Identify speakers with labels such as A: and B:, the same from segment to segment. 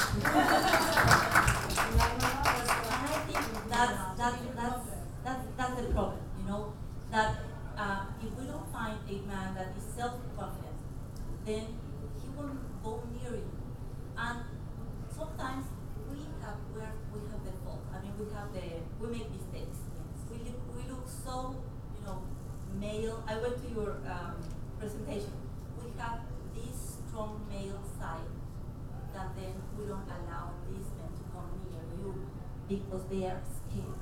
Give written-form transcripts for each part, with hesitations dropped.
A: And I think that's the problem, that if we don't find a man that is self-confident, then he won't go near you. And sometimes we have the fault. I mean, we make mistakes. We look so, male. I went to your presentation. We have this strong male side that then we don't allow these men to come near you because they are scared.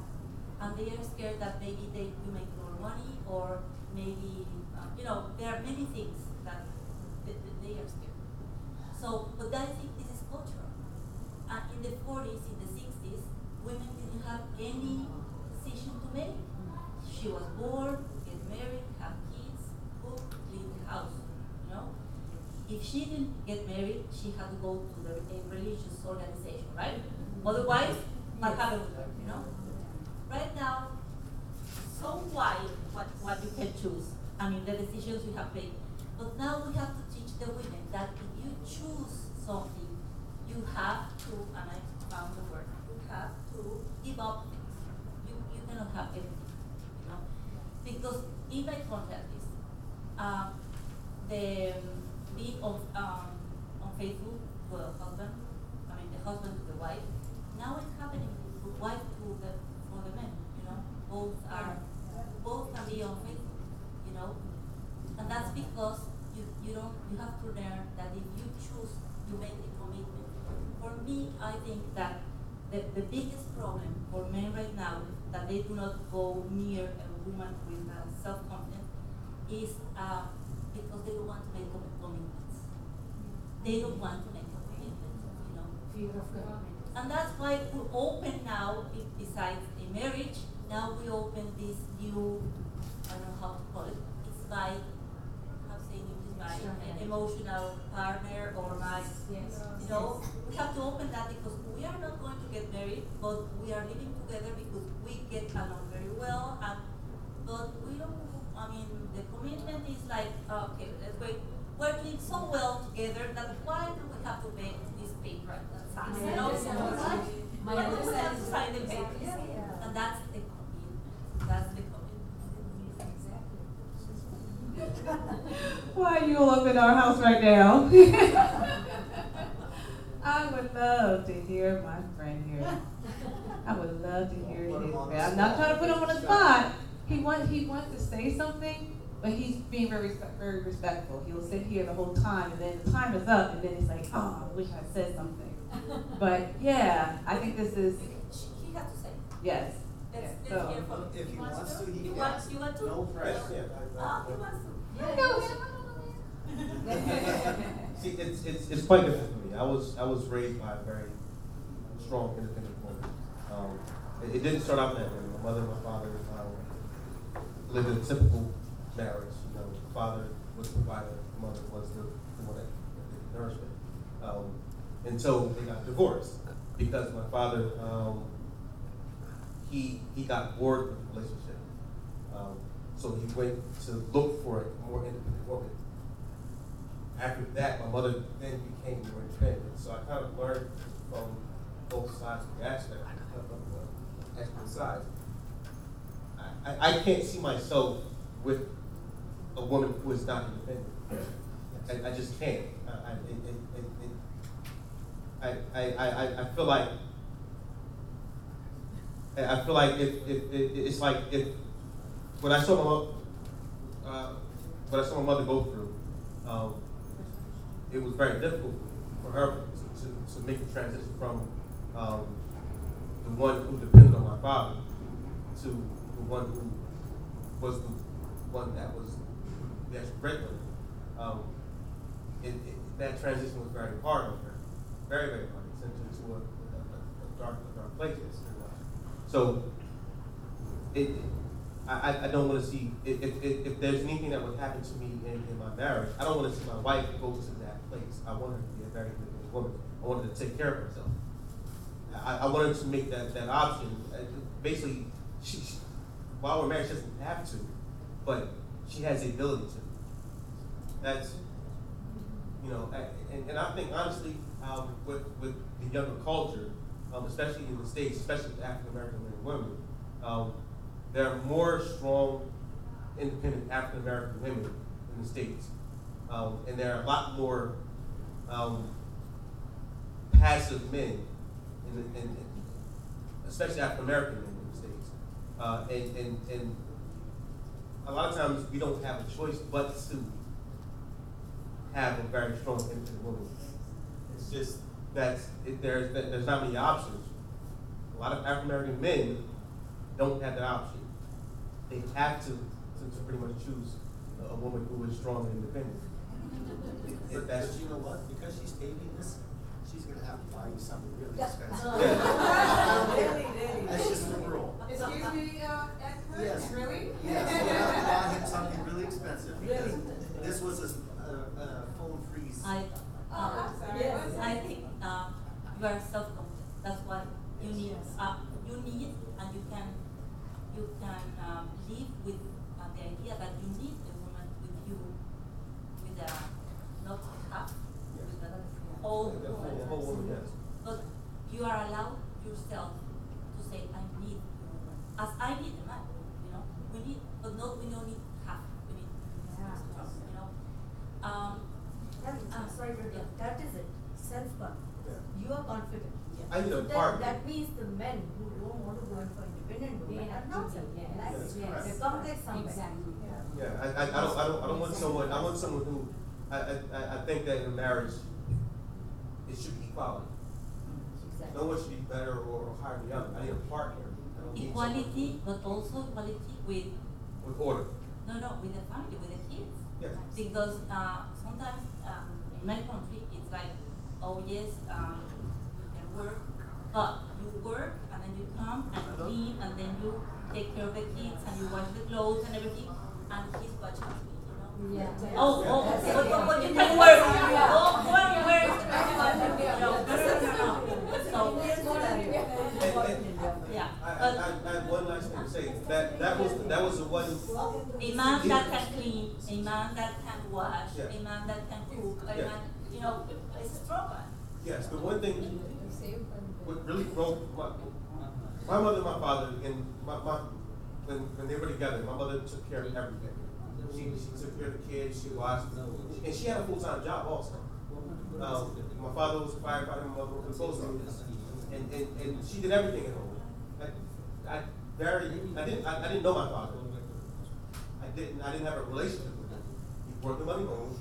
A: And they are scared that maybe you make more money, or maybe, there are many things that they are scared. So, but I think this is cultural. In the 40s, in the 60s, women didn't have any decision to make. She was born, get married, have kids, cook, clean the house. If she didn't get married, she had to go to a religious organization, right? Otherwise, what happened with her, Right now, so wide what you can choose. I mean, the decisions you have made. But now we have to teach the women that if you choose something, you have to, and I found the word, you have to give up things. You cannot have everything, Because if I contrast this, the being on Facebook to a husband, the husband to the wife, now it's happening to wife for the men, both can be on Facebook, and that's because you have to learn that if you choose, you make a commitment. For me, I think that the biggest problem for men right now, that they do not go near a woman with self-confidence, is because they don't want to make commitments. They don't want to make a commitment,
B: Fear of commitment.
A: And that's why we open now, besides a marriage, now we open this new, I don't know how to call it, it's by, an emotional partner, or my,
B: yes.
A: We have to open that because we are not going to get married, but we are living together because we get along very well, but we don't, the commitment is like, okay, let's wait. We're doing so well together that why do we have to make this paper and sign?
B: My
A: Why do we
B: understanding
A: have to
B: is
A: sign the paper?
B: yeah.
A: And that's the commitment. That's the commitment.
C: Why are you all up in our house right now? I would love to hear my friend here. I would love to hear his. I'm not trying to put him on the spot. He wants to say something, but he's being very respectful. He'll sit here the whole time, and then the time is up, and then he's like, "Oh, I wish I said something." But yeah, I think this is.
A: He has to say.
C: Yes.
A: Let's
C: So,
A: hear from him.
D: If he wants to, he
A: You
D: can.
A: want to?
D: No pressure.
A: He wants to.
E: See, it's quite different for me. I was raised by a very strong, independent woman. It didn't start out that way. My mother and my father lived in a typical marriage. The father was the provider, the mother was the one that did the nourishment. And so they got divorced because my father he got bored with the relationship. So he went to look for a more independent woman. After that, my mother then became more independent. So I kind of learned from both sides of the aspect of both sides. I can't see myself with a woman who is not independent. I just can't. I feel like it's like if what I saw my mother go through, it was very difficult for her to make the transition from the one who depended on my father to the one who was the one that was the actual breadwinner. That transition was very hard on her, very, very hard. It sent her to a dark place. So I don't want to see, if there's anything that would happen to me in my marriage, I don't want to see my wife go to that place. I want her to be a very good woman. I want her to take care of herself. I want her to make that option. Basically, she, while we're married, she doesn't have to, but she has the ability to. That's, and I think, honestly, with the younger culture, especially in the States, especially with African American men and women, there are more strong, independent African American women in the States. And there are a lot more passive men, especially African American men in the States. And a lot of times we don't have a choice but to have a very strong, independent woman. It's just that there's not many options. A lot of African American men don't have that option. They have to pretty much choose a woman who is strong and independent.
D: But you know what? Because she's taping this, she's going to have to buy you something really expensive.
A: Really.
D: That's just the rule.
C: Excuse me, Edward?
D: Yes.
C: Really?
D: Yes, you have to buy him something really expensive because
A: Really?
D: this was a phone freeze.
C: I'm sorry.
A: Yes, I think you are self-confident. That's what you need. You need, and you can live with the idea that you need a woman with you, with a not half, with a whole woman.
E: Yes.
A: But you are allowed yourself to say, I need a woman, as I need a man. You know, we don't need half. We need, you know.
F: Sorry to interrupt. That is it. Self-confidence.
E: Yeah.
F: You are confident.
E: I need a
F: So
E: partner.
F: that means the men who don't want to go in for independent women
B: They
F: are
B: have
F: not
B: to be,
F: self-confident.
B: yes,
F: They complex somewhere.
B: Exactly.
E: Yeah, I don't want someone. I want someone who I think that in a marriage it should be equality. No one should be better or higher than the other. I need a partner. I don't need
A: Equality, but also equality with
E: someone with order.
A: with the family, with the kids.
E: Yes.
A: Because sometimes in my country it's like, oh yes, you can work, but you work and then you come and clean and then you take care of the kids and you wash the clothes and everything, and he's watching me, you know.
B: Yeah.
A: But you can work. Go and work. So yeah.
E: I have one last thing to say. That was the one.
A: A man that can clean, a man that can wash,
E: Yeah.
A: a man that can cook, a
E: Yeah.
A: man, you know, is a strong man.
E: Yes, the one thing what really broke my mother and my father, and when they were together, my mother took care of everything. She took care of the kids, she washed, and she had a full-time job also. My father was a firefighter, my mother was a post office, and she did everything at home. I didn't know my father. I didn't have a relationship with him. He brought the money home.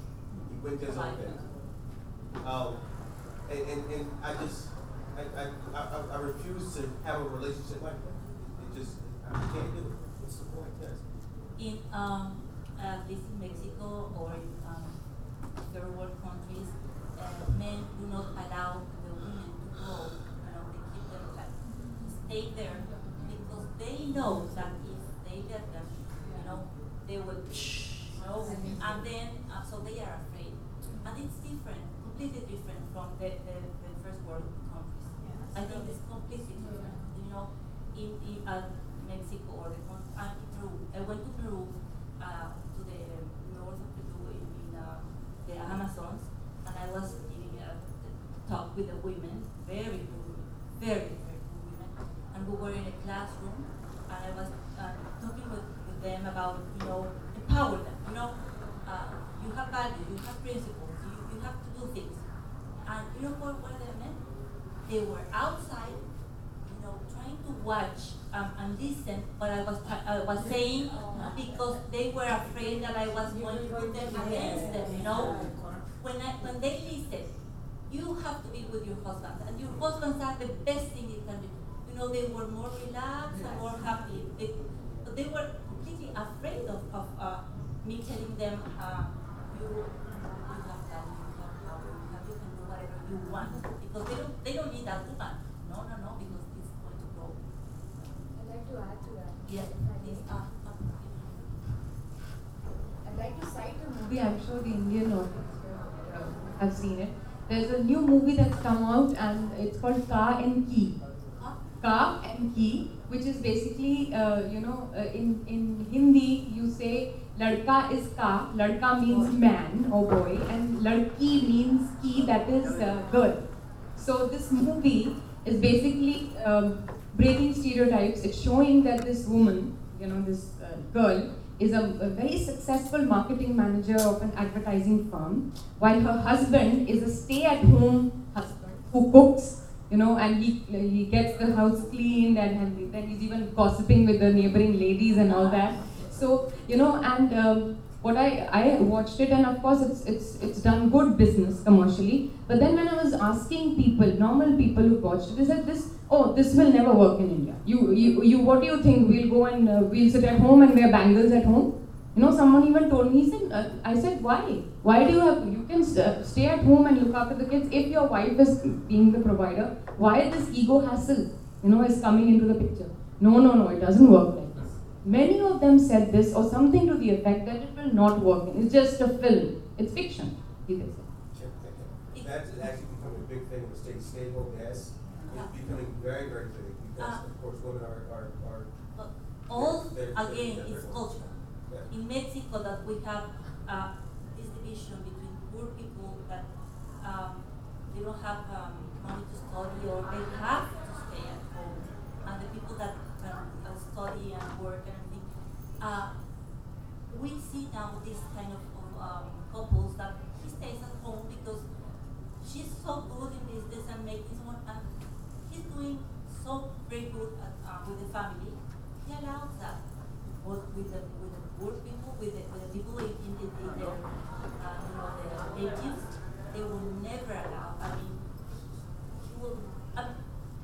E: He went to his own thing. And I refuse to have a relationship like that. I can't do it. What's the point? Yes.
A: In at least in Mexico or in third world countries, men do not allow the women to go. You know, they keep them like stay there because they know that if they get them, you know, they will, you know, and then so they are afraid. And it's different, completely different from the first world countries. I think it's completely different. You know, in Mexico or in Peru, I went to Peru, to the north of Peru in the Amazons, and I was giving a talk with the women, very good women, very good women, and we were in a classroom, and I was talking with them about, you know, empower them, you know, you have values, you have principles, you have to do things, and you know what they meant? They were outside, you know, trying to watch and listen what I was saying because they were afraid that I was going to put them against them, you know. When they listen, you have to be with your husband, and your husbands are the best thing you can do. You know, they were more relaxed and more happy. But they were completely afraid of me telling them, you have that, you have power, you can do whatever you want, because they don't need that woman. No, because it's going to grow.
G: I'd like to add to that.
A: Yes, please.
G: I'd like to cite a movie.
C: Movie, I'm sure the Indian audience have seen it. There's a new movie that's come out and it's called Ka and Ki. Ka and Ki, which is basically, in Hindi you say ladka is ka, ladka means man or boy, and ladki means ki, that is girl.
H: So this movie is basically breaking stereotypes. It's showing that this woman, this girl, is a very successful marketing manager of an advertising firm, while her husband is a stay-at-home husband who cooks, and he gets the house cleaned, and then he's even gossiping with the neighboring ladies and all that. So what I watched it, and of course it's done good business commercially. But then when I was asking people, normal people who watched it, they said this will never work in India. You what do you think? We'll go and we'll sit at home and wear bangles at home? Someone even told me. He said, I said, why? Why do you can stay at home and look after the kids if your wife is being the provider? Why this ego hassle, is coming into the picture? No, it doesn't work like this. Many of them said this or something to the effect that it will not work. It's just a film. It's fiction.
E: That's actually becoming a big thing in the States. Stay-at-home dads. It's becoming very, very big because, of course, women are
A: But all,
E: they're
A: again, it's
E: different.
A: culture.
E: Yeah.
A: In Mexico, that we have this division between poor people that they don't have money to study or they have to stay at home, and the people that can study and work and everything. We see now this kind of couples that he stays at home because she's so good in business and making so much, and he's doing so very good with the family. He allows that. But with the poor people, with the people in their the ages, they will never allow. I mean, he will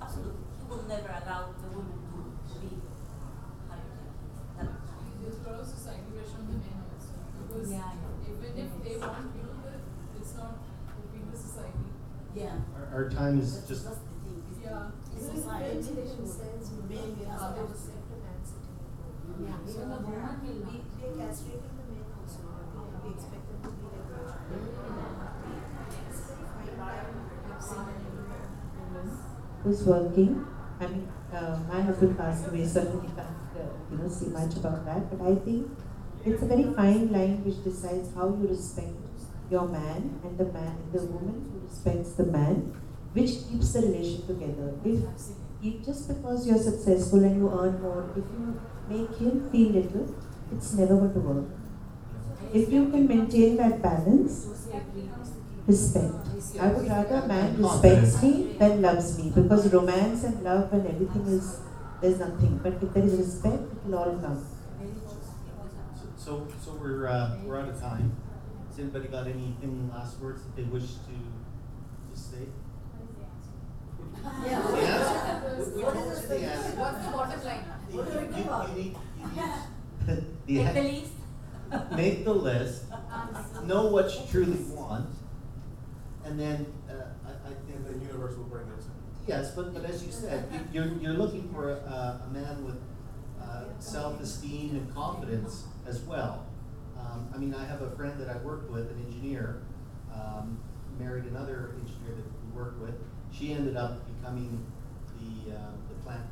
A: absolutely, he will never allow the women to be higher than him.
B: There's a lot of society pressure on the men also. Because even if they want to do it, it's not within the society.
A: Yeah.
I: Our time is just.
A: That's the thing.
B: Yeah.
F: Society says men are
B: Yeah.
F: accept a man sitting at home.
B: Yeah.
F: So
B: Even the woman will not.
F: they're castrating the men also. We expect them to be like that. It's very fine line. I've seen it everywhere.
J: Who's working. I mean, my husband passed away, certainly can't say much about that. But I think it's a very fine line which decides how you respect your man and the woman who respects the man, which keeps the relation together. If just because you're successful and you earn more, if you make him feel little, it's never going to work. If you can maintain that balance, respect. I would rather a man respects me than loves me, because romance and love and everything there's nothing. But if there is respect, it will all come.
I: So we're out of time. Has anybody got anything last words that they wish to say?
F: Yeah.
I: The answer?
F: What is
I: the answer?
B: What's the bottom line?
F: What do we give up?
I: You need
A: Make the list.
I: make the list, know what you truly want, and then I think
E: And the universe will bring us.
I: yes, but as you said, you're looking for a man with self-esteem and confidence as well. I mean, I have a friend that I worked with, an engineer, married another engineer that we worked with. She ended up becoming the plant